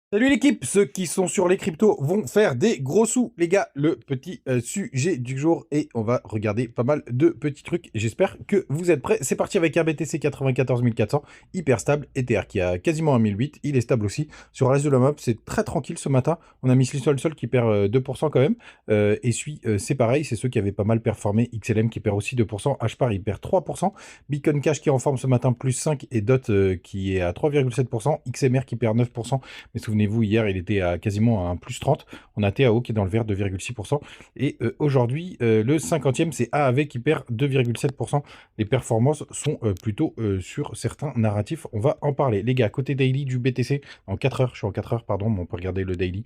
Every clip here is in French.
Salut l'équipe, ceux qui sont sur les cryptos vont faire des gros sous, les gars. Le petit sujet du jour et on va regarder pas mal de petits trucs. J'espère que vous êtes prêts. C'est parti avec un BTC 94 400, hyper stable, Ether qui a quasiment un 1008. Il est stable aussi. Sur le reste de la map, c'est très tranquille ce matin. On a mis Sol qui perd 2% quand même. Et c'est pareil, c'est ceux qui avaient pas mal performé. XLM qui perd aussi 2%. HPAR il perd 3%. Bitcoin Cash qui est en forme ce matin plus 5 et DOT qui est à 3,7%. XMR qui perd 9%. Mais souvenez-vous, hier, il était à quasiment à un plus 30. On a TAO qui est dans le vert 2,6%. Et aujourd'hui, le 50e, c'est AAV qui perd 2,7%. Les performances sont plutôt sur certains narratifs. On va en parler. Les gars, côté daily du BTC, en 4 heures, je suis en 4 heures, pardon, mais on peut regarder le daily.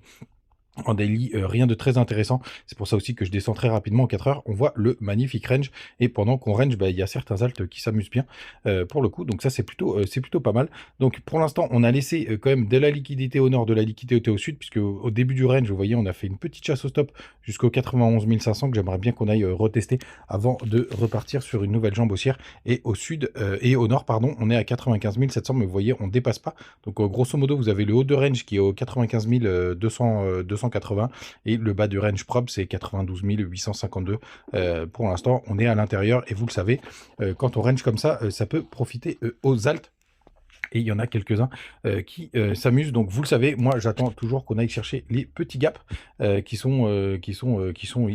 En daily, rien de très intéressant. C'est pour ça aussi que je descends très rapidement en 4 heures. On voit le magnifique range. Et pendant qu'on range, bah, il y a certains alts qui s'amusent bien pour le coup. Donc ça, c'est plutôt pas mal. Donc pour l'instant, on a laissé quand même de la liquidité au nord, de la liquidité au sud, puisque au début du range, vous voyez, on a fait une petite chasse au stop jusqu'au 91 500 que j'aimerais bien qu'on aille retester avant de repartir sur une nouvelle jambe haussière. Et au sud et au nord, pardon, on est à 95 700, mais vous voyez, on dépasse pas. Donc grosso modo, vous avez le haut de range qui est au 95 280 et le bas du range propre c'est 92 852. Pour l'instant on est à l'intérieur et vous le savez, quand on range comme ça, ça peut profiter aux altes. Et il y en a quelques-uns qui s'amusent. Donc vous le savez, moi j'attends toujours qu'on aille chercher les petits gaps qui sont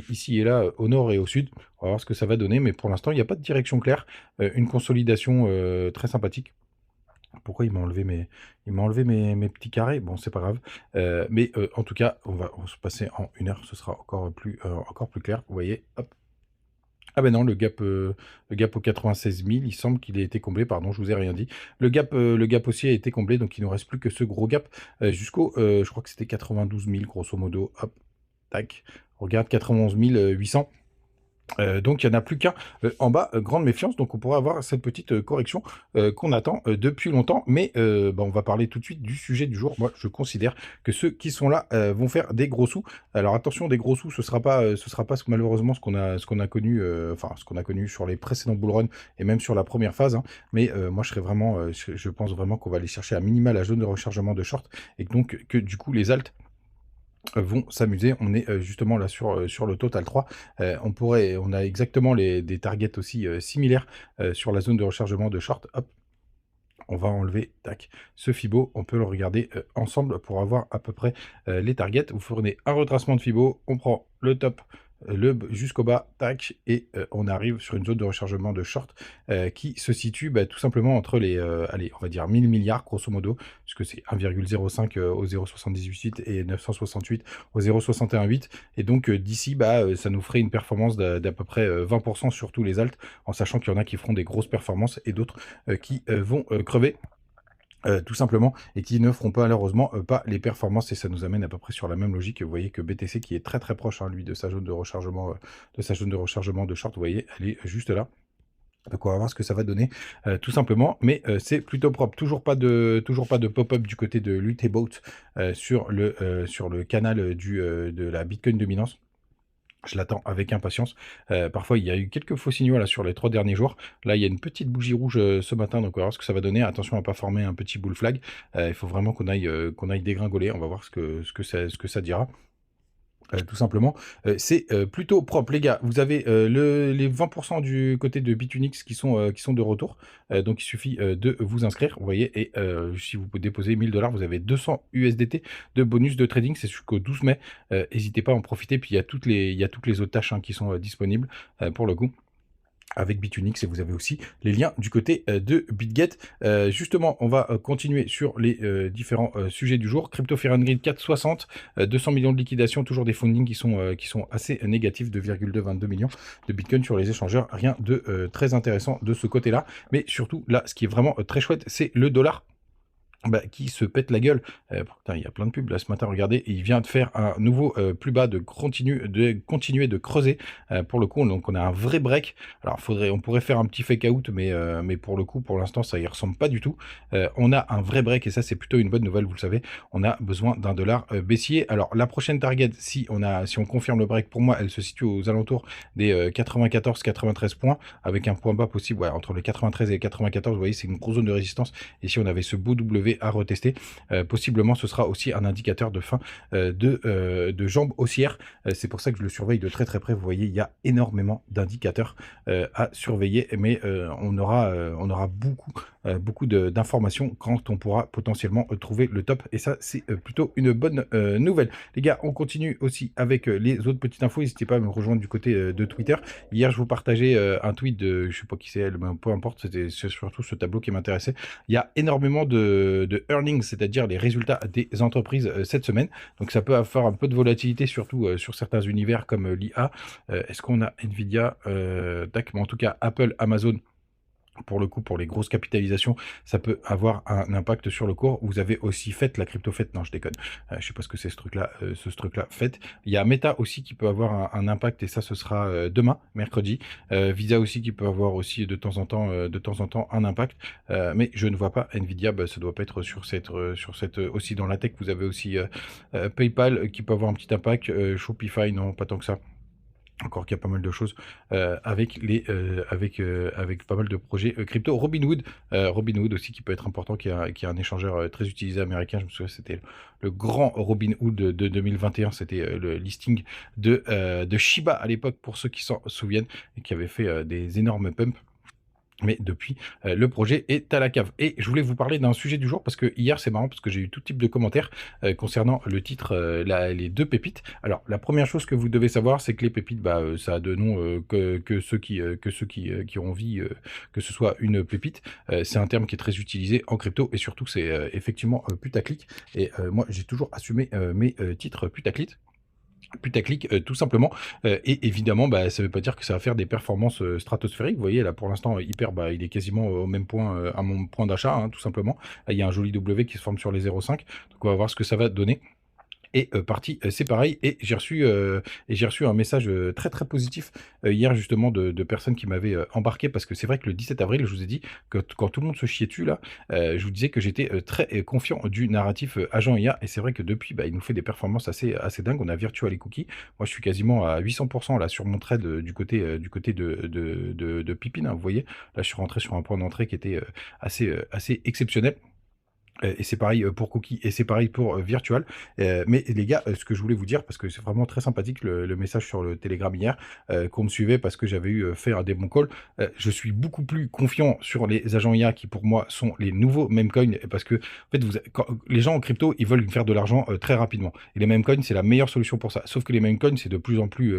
ici et là au nord et au sud. On va voir ce que ça va donner, mais pour l'instant il n'y a pas de direction claire. Une consolidation très sympathique. Pourquoi il m'a enlevé mes petits carrés? Bon, c'est pas grave. Mais en tout cas, on va se passer en une heure. Ce sera encore plus clair. Vous voyez, hop. Ah ben non, le gap au 96 000, il semble qu'il ait été comblé. Pardon, je vous ai rien dit. Le gap aussi a été comblé, donc il ne nous reste plus que ce gros gap jusqu'au, je crois que c'était 92 000, grosso modo. Hop, tac. On regarde 91 800. Donc il n'y en a plus qu'un en bas, grande méfiance, donc on pourrait avoir cette petite correction qu'on attend depuis longtemps, mais bah, on va parler tout de suite du sujet du jour. Moi je considère que ceux qui sont là vont faire des gros sous. Alors attention, des gros sous, ce sera pas malheureusement ce qu'on a connu, enfin ce qu'on a connu sur les précédents bull run et même sur la première phase, hein. Mais moi je serais vraiment, je pense vraiment qu'on va aller chercher à minima la zone de rechargement de short et donc que du coup les alts vont s'amuser. On est justement là sur le Total 3. On a exactement des targets aussi similaires sur la zone de rechargement de short. Hop, on va enlever, tac, ce Fibo. On peut le regarder ensemble pour avoir à peu près les targets. Vous fournez un retracement de Fibo, on prend le top, jusqu'au bas, tac, et on arrive sur une zone de rechargement de short qui se situe bah, tout simplement entre les, allez, on va dire 1000 milliards, grosso modo, puisque c'est 1,05 au 0,78 et 968 au 0,618. Et donc d'ici, bah, ça nous ferait une performance d'à peu près 20% sur tous les alts, en sachant qu'il y en a qui feront des grosses performances et d'autres qui vont crever. Tout simplement, et qui ne feront pas malheureusement pas les performances, et ça nous amène à peu près sur la même logique. Vous voyez que BTC qui est très très proche, hein, lui, de sa zone de rechargement, de short, vous voyez, elle est juste là. Donc on va voir ce que ça va donner tout simplement, mais c'est plutôt propre. Toujours pas de pop-up du côté de Luteboat sur le canal de la Bitcoin dominance. Je l'attends avec impatience. Parfois, il y a eu quelques faux signaux là sur les 3 derniers jours. Là, il y a une petite bougie rouge ce matin, donc on va voir ce que ça va donner. Attention à ne pas former un petit bull flag. Il faut vraiment qu'on aille dégringoler. On va voir ce que ça dira. Tout simplement, c'est plutôt propre, les gars. Vous avez les 20% du côté de Bitunix qui sont de retour. Donc il suffit de vous inscrire, vous voyez, et si vous déposez 1000 $, vous avez 200 USDT de bonus de trading. C'est jusqu'au 12 mai. N'hésitez pas à en profiter. Puis il y a toutes les autres tâches hein, qui sont disponibles pour le coup avec Bitunix, et vous avez aussi les liens du côté de BitGet. Justement, on va continuer sur les différents sujets du jour. Crypto Fear and Greed 460, 200 millions de liquidations, toujours des fundings qui sont assez négatifs, 2,22 millions de Bitcoin sur les échangeurs. Rien de très intéressant de ce côté-là. Mais surtout, là, ce qui est vraiment très chouette, c'est le dollar. Bah, qui se pète la gueule. Putain, il y a plein de pubs là ce matin, regardez, il vient de faire un nouveau plus bas, de continuer de creuser pour le coup, donc on a un vrai break. Alors on pourrait faire un petit fake out, mais pour le coup, pour l'instant, ça y ressemble pas du tout. On a un vrai break et ça c'est plutôt une bonne nouvelle, vous le savez, on a besoin d'un dollar baissier. Alors la prochaine target, si on confirme le break, pour moi, elle se situe aux alentours des 94-93 points, avec un point bas possible, ouais, entre les 93 et les 94, vous voyez, c'est une grosse zone de résistance, et si on avait ce beau W devez à retester. Possiblement, ce sera aussi un indicateur de fin de jambes haussières. C'est pour ça que je le surveille de très très près. Vous voyez, il y a énormément d'indicateurs à surveiller, mais on aura beaucoup d'informations quand on pourra potentiellement trouver le top. Et ça, c'est plutôt une bonne nouvelle. Les gars, on continue aussi avec les autres petites infos. N'hésitez pas à me rejoindre du côté de Twitter. Hier, je vous partageais un tweet de, je sais pas qui c'est elle, mais peu importe, c'était surtout ce tableau qui m'intéressait. Il y a énormément de earnings, c'est-à-dire les résultats des entreprises cette semaine. Donc ça peut avoir un peu de volatilité, surtout sur certains univers comme l'IA. Est-ce qu'on a Nvidia, tac, mais en tout cas Apple, Amazon. Pour le coup, pour les grosses capitalisations, ça peut avoir un impact sur le cours. Vous avez aussi FET, la crypto FET. Non, je déconne. Je sais pas ce que c'est ce truc-là, FET. Il y a Meta aussi qui peut avoir un impact et ça, ce sera demain, mercredi. Visa aussi qui peut avoir aussi de temps en temps, un impact. Mais je ne vois pas Nvidia. Bah, ça doit pas être sur cette aussi dans la tech. Vous avez aussi PayPal qui peut avoir un petit impact. Shopify, non, pas tant que ça. Encore qu'il y a pas mal de choses avec pas mal de projets crypto. Robinhood aussi qui peut être important, qui est un échangeur très utilisé américain. Je me souviens, c'était le grand Robinhood de 2021. C'était le listing de Shiba à l'époque, pour ceux qui s'en souviennent, et qui avait fait des énormes pumps. Mais depuis, le projet est à la cave. Et je voulais vous parler d'un sujet du jour, parce que hier, c'est marrant, parce que j'ai eu tout type de commentaires concernant le titre, les deux pépites. Alors, la première chose que vous devez savoir, c'est que les pépites, bah, ça a de nom que ceux qui ont envie que ce soit une pépite. C'est un terme qui est très utilisé en crypto, et surtout, c'est effectivement putaclic. Et moi, j'ai toujours assumé mes titres putaclic, tout simplement. Et évidemment, bah, ça veut pas dire que ça va faire des performances stratosphériques. Vous voyez, là, pour l'instant, Hyper, bah, il est quasiment au même point, à mon point d'achat, hein, tout simplement. Là, il y a un joli W qui se forme sur les 0,5. Donc, on va voir ce que ça va donner. Et parti, c'est pareil. Et j'ai reçu un message très très positif hier, justement, de personnes qui m'avaient embarqué, parce que c'est vrai que le 17 avril, je vous ai dit que quand tout le monde se chiait dessus là, je vous disais que j'étais très confiant du narratif agent IA, et c'est vrai que depuis, bah, il nous fait des performances assez dingues. On a Virtual et Cookie. Moi, je suis quasiment à 800% là sur mon trade du côté de Pipine, hein, vous voyez. Là, je suis rentré sur un point d'entrée qui était assez exceptionnel. Et c'est pareil pour Cookie, et c'est pareil pour Virtual. Mais les gars, ce que je voulais vous dire, parce que c'est vraiment très sympathique le message sur le Telegram hier, qu'on me suivait parce que j'avais fait un démon call. Je suis beaucoup plus confiant sur les agents IA qui, pour moi, sont les nouveaux meme coins, parce que en fait, les gens en crypto, ils veulent faire de l'argent très rapidement. Et les meme coins, c'est la meilleure solution pour ça. Sauf que les meme coins, c'est de plus en plus,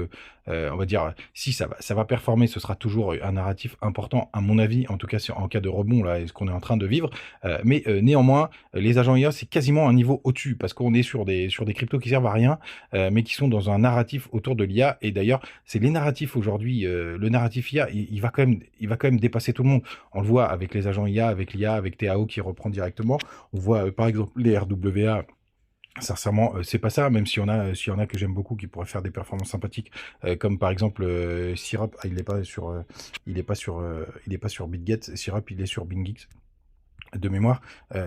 on va dire, si ça va performer, ce sera toujours un narratif important, à mon avis, en tout cas en cas de rebond, là, ce qu'on est en train de vivre. Mais néanmoins, les agents IA, c'est quasiment un niveau au-dessus, parce qu'on est sur des cryptos qui servent à rien, mais qui sont dans un narratif autour de l'IA. Et d'ailleurs, c'est les narratifs aujourd'hui, le narratif IA, il va quand même dépasser tout le monde. On le voit avec les agents IA, avec l'IA, avec TAO qui reprend directement. On voit par exemple les RWA. Sincèrement, c'est pas ça, même s'il y en a que j'aime beaucoup qui pourraient faire des performances sympathiques, comme par exemple Syrup. Ah, il est pas sur BitGet. Syrup, il est sur BingX de mémoire.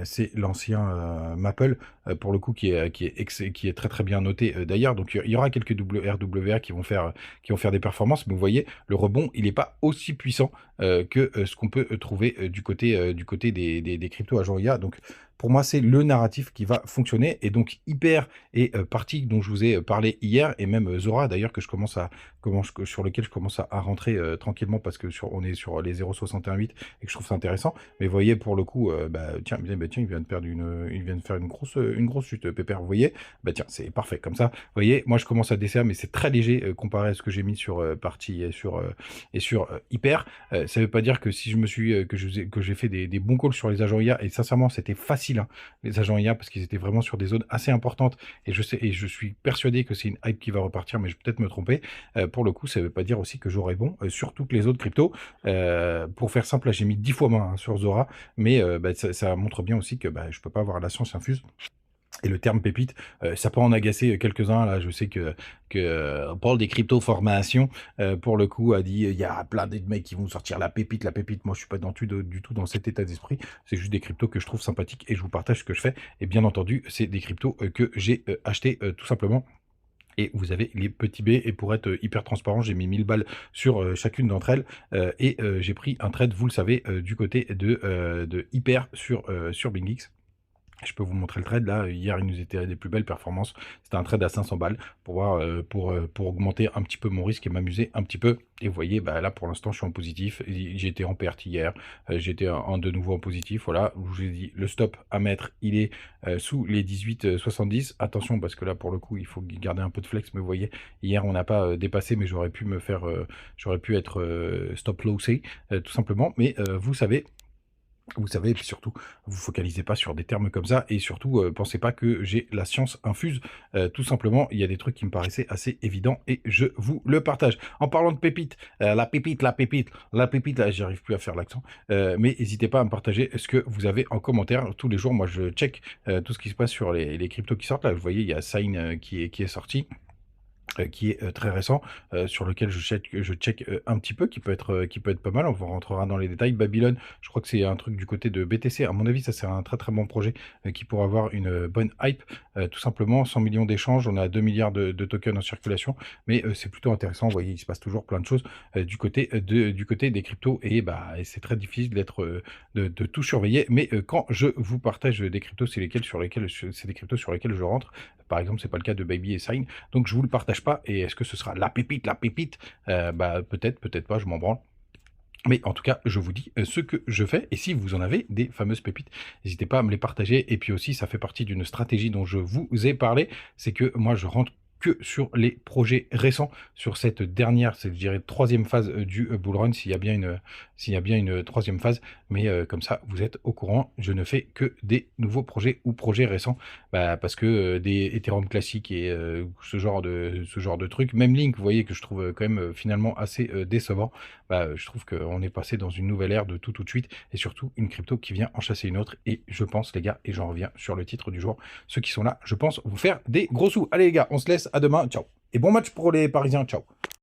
C'est l'ancien Maple, pour le coup, qui est très très bien noté d'ailleurs. Donc il y aura quelques RWA qui vont faire des performances, mais vous voyez, le rebond, il n'est pas aussi puissant que ce qu'on peut trouver du côté des cryptos agents IA. Donc pour moi, c'est le narratif qui va fonctionner. Et donc Hyper est parti, dont je vous ai parlé hier, et même Zora d'ailleurs, sur lequel je commence à rentrer tranquillement, parce que on est sur les 0,618 et que je trouve ça intéressant. Mais vous voyez, pour le coup, tiens, il vient de faire une grosse chute, Pépère. Vous voyez, bah tiens, c'est parfait comme ça. Vous voyez, moi je commence à DCA, mais c'est très léger comparé à ce que j'ai mis sur partie et sur Hyper. Ça veut pas dire que si je me suis que j'ai fait des bons calls sur les agents IA, et sincèrement, c'était facile, hein, les agents IA, parce qu'ils étaient vraiment sur des zones assez importantes. Et je suis persuadé que c'est une hype qui va repartir, mais je vais peut-être me tromper. Pour le coup, ça veut pas dire aussi que j'aurai bon sur toutes les autres cryptos. Pour faire simple, là, j'ai mis 10 fois moins, hein, sur Zora, mais ça montre bien aussi que je peux pas avoir la science infuse. Et le terme pépite, ça peut en agacer quelques-uns. Là, je sais que Paul des crypto-formations, pour le coup, a dit il y a plein de mecs qui vont sortir la pépite. Moi, je suis pas du tout dans cet état d'esprit. C'est juste des cryptos que je trouve sympathiques et je vous partage ce que je fais. Et bien entendu, c'est des cryptos que j'ai achetés tout simplement. Et vous avez les petits B, et pour être hyper transparent, j'ai mis 1000 balles sur chacune d'entre elles, et j'ai pris un trade, vous le savez, du côté de Hyper sur BingX. Je peux vous montrer le trade là. Hier, il nous était des plus belles performances. C'était un trade à 500 balles pour voir, pour augmenter un petit peu mon risque et m'amuser un petit peu. Et vous voyez, bah, là, pour l'instant, je suis en positif. J'étais en perte hier. J'étais de nouveau en positif. Voilà, je vous ai dit, le stop à mettre, il est sous les 18,70. Attention, parce que là, pour le coup, il faut garder un peu de flex. Mais vous voyez, hier, on n'a pas dépassé, mais j'aurais pu me faire, j'aurais pu être stop lossé, tout simplement. Mais vous savez, et puis surtout, vous focalisez pas sur des termes comme ça, et surtout, pensez pas que j'ai la science infuse. Tout simplement, il y a des trucs qui me paraissaient assez évidents, et je vous le partage. En parlant de pépites, la pépite, la pépite, la pépite, là, j'arrive plus à faire l'accent, mais n'hésitez pas à me partager ce que vous avez en commentaire. Tous les jours, moi, je check tout ce qui se passe sur les cryptos qui sortent. Là, vous voyez, il y a Sign qui est sorti, qui est très récent, sur lequel je check un petit peu, qui peut être pas mal. On rentrera dans les détails. Babylone, je crois que c'est un truc du côté de BTC. À mon avis, ça c'est un très très bon projet qui pourrait avoir une bonne hype. Tout simplement, 100 millions d'échanges, on a 2 milliards de tokens en circulation, mais c'est plutôt intéressant. Vous voyez, il se passe toujours plein de choses du côté des cryptos, et bah, et c'est très difficile de tout surveiller. Mais quand je vous partage des cryptos, c'est des cryptos sur lesquels je rentre. Par exemple, c'est pas le cas de Baby et Sign, donc je vous le partage pas. Et est-ce que ce sera la pépite, la pépite? Bah peut-être, peut-être pas, je m'en branle. Mais en tout cas, je vous dis ce que je fais. Et si vous en avez des fameuses pépites, n'hésitez pas à me les partager. Et puis aussi, ça fait partie d'une stratégie dont je vous ai parlé. C'est que moi, je rentre que sur les projets récents, sur cette dernière, je dirais, troisième phase du bull run, s'il y a bien une troisième phase. Mais comme ça, vous êtes au courant, je ne fais que des nouveaux projets ou projets récents. Bah, parce que des Ethereum classiques et ce genre de trucs, même Link, vous voyez que je trouve quand même finalement assez décevant. Bah, je trouve qu'on est passé dans une nouvelle ère de tout de suite, et surtout une crypto qui vient en chasser une autre. Et je pense, les gars, et j'en reviens sur le titre du jour, ceux qui sont là, je pense vous faire des gros sous. Allez les gars, on se laisse, à demain, ciao. Et bon match pour les Parisiens, ciao.